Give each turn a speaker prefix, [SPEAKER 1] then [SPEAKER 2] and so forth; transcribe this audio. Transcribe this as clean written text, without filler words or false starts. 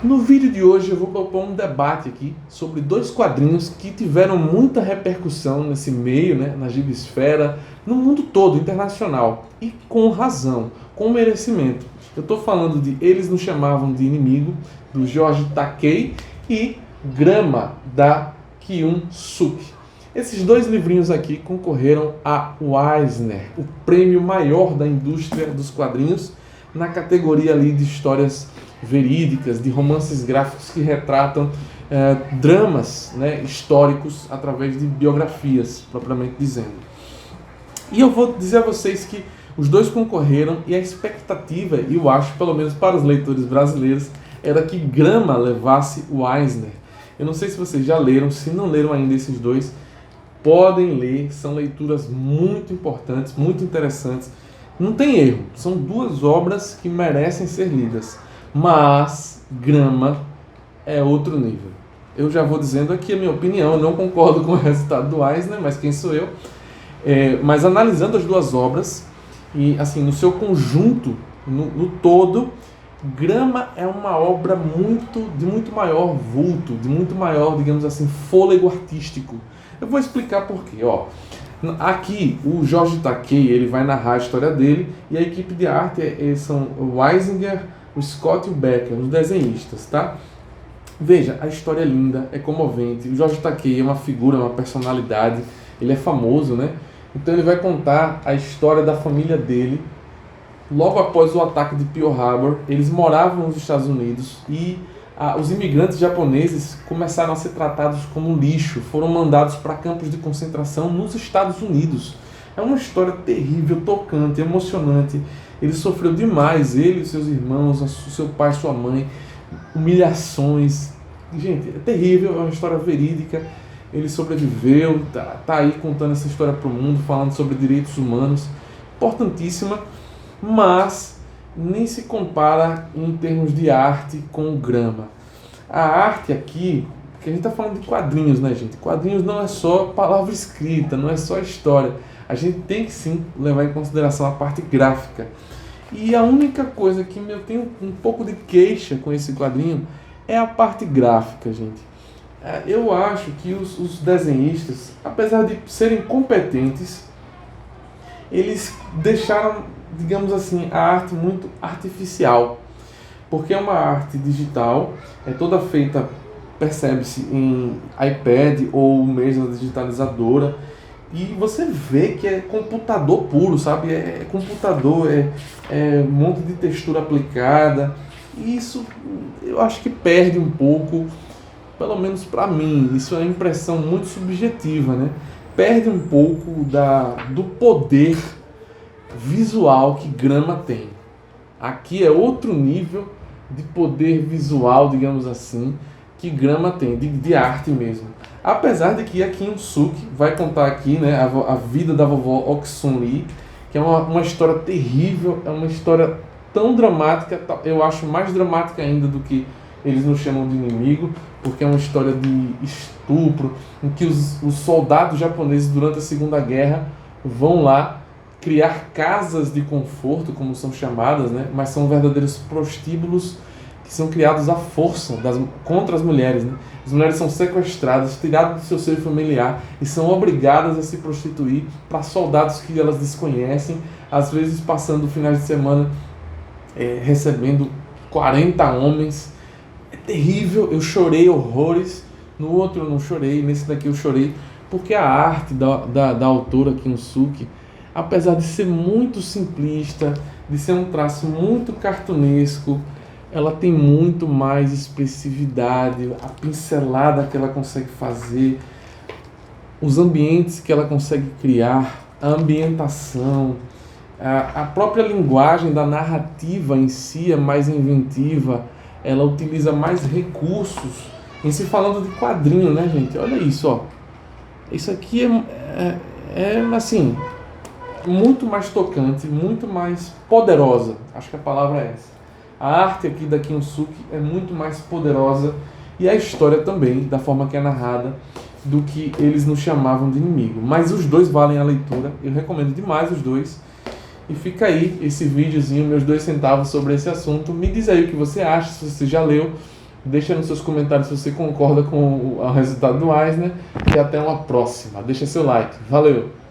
[SPEAKER 1] No vídeo de hoje eu vou propor um debate aqui sobre dois quadrinhos que tiveram muita repercussão nesse meio, né, na gibisfera, no mundo todo, internacional, e com razão, com merecimento. Eu estou falando de Eles Nos Chamavam de Inimigo, do George Takei, e Grama, da Kyun-Suk. Esses dois livrinhos aqui concorreram a Eisner, o prêmio maior da indústria dos quadrinhos, na categoria ali de histórias verídicas, de romances gráficos que retratam dramas, né, históricos através de biografias, propriamente dizendo. E eu vou dizer a vocês que os dois concorreram e a expectativa, e eu acho, pelo menos para os leitores brasileiros, era que Grama levasse o Eisner. Eu não sei se vocês já leram, se não leram ainda esses dois, podem ler, são leituras muito importantes, muito interessantes. Não tem erro, são duas obras que merecem ser lidas, mas Grama é outro nível. Eu já vou dizendo aqui a minha opinião, eu não concordo com o resultado do Eisner, mas quem sou eu? Mas analisando as duas obras, e assim, no seu conjunto, no todo, Grama é uma obra de muito maior vulto, de muito maior, digamos assim, fôlego artístico. Eu vou explicar por quê. Aqui, o George Takei, ele vai narrar a história dele, e a equipe de arte são o Eisinger, o Scott e o Becker, os desenhistas, tá? Veja, a história é linda, é comovente. O George Takei é uma figura, uma personalidade, ele é famoso, né? Então ele vai contar a história da família dele. Logo após o ataque de Pearl Harbor, eles moravam nos Estados Unidos e os imigrantes japoneses começaram a ser tratados como lixo, foram mandados para campos de concentração nos Estados Unidos. É uma história terrível, tocante, emocionante. Ele sofreu demais, ele e seus irmãos, o seu pai, sua mãe, humilhações. Gente, é terrível, é uma história verídica. Ele sobreviveu, tá aí contando essa história para o mundo, falando sobre direitos humanos, importantíssima, mas nem se compara em termos de arte com o Grama. A arte aqui, porque a gente está falando de quadrinhos, né, gente? Quadrinhos não é só palavra escrita, não é só história. A gente tem que sim levar em consideração a parte gráfica. E a única coisa que eu tenho um pouco de queixa com esse quadrinho é a parte gráfica, gente. Eu acho que os desenhistas, apesar de serem competentes, eles deixaram, digamos assim, a arte muito artificial. Porque é uma arte digital, é toda feita, percebe-se, em iPad ou mesmo digitalizadora. E você vê que é computador puro, sabe? É computador, é um monte de textura aplicada. E isso eu acho que perde um pouco, pelo menos para mim, isso é uma impressão muito subjetiva, né? Perde um pouco do poder visual que Grama tem. Aqui é outro nível de poder visual, digamos assim, que Grama tem, de arte mesmo. Apesar de que a Kyun-Suk vai contar aqui, né, a vida da vovó Oksun Lee, que é uma história terrível, é uma história tão dramática, eu acho mais dramática ainda do que Eles Nos Chamam de Inimigo, porque é uma história de estupro, em que os soldados japoneses durante a Segunda Guerra vão lá criar casas de conforto, como são chamadas, né? Mas são verdadeiros prostíbulos que são criados à força contra as mulheres, né? As mulheres são sequestradas, tiradas do seu seio familiar e são obrigadas a se prostituir para soldados que elas desconhecem, às vezes passando finais de semana recebendo 40 homens. É terrível, eu chorei horrores. No outro eu não chorei, nesse daqui eu chorei, porque a arte da autora Kyun-Suk, apesar de ser muito simplista, de ser um traço muito cartunesco, ela tem muito mais expressividade, a pincelada que ela consegue fazer, os ambientes que ela consegue criar, a ambientação, a própria linguagem da narrativa em si é mais inventiva, ela utiliza mais recursos, em se falando de quadrinho, né, gente? Olha isso, ó. Isso aqui é assim, muito mais tocante, muito mais poderosa. Acho que a palavra é essa. A arte aqui da Kyun-Suk é muito mais poderosa e a história também, da forma que é narrada, do que Eles Nos Chamavam de Inimigo. Mas os dois valem a leitura, eu recomendo demais os dois. E fica aí esse videozinho, meus 2 centavos sobre esse assunto. Me diz aí o que você acha, se você já leu, Deixa nos seus comentários se você concorda com o resultado do Eisner. E até uma próxima. Deixa seu like. Valeu!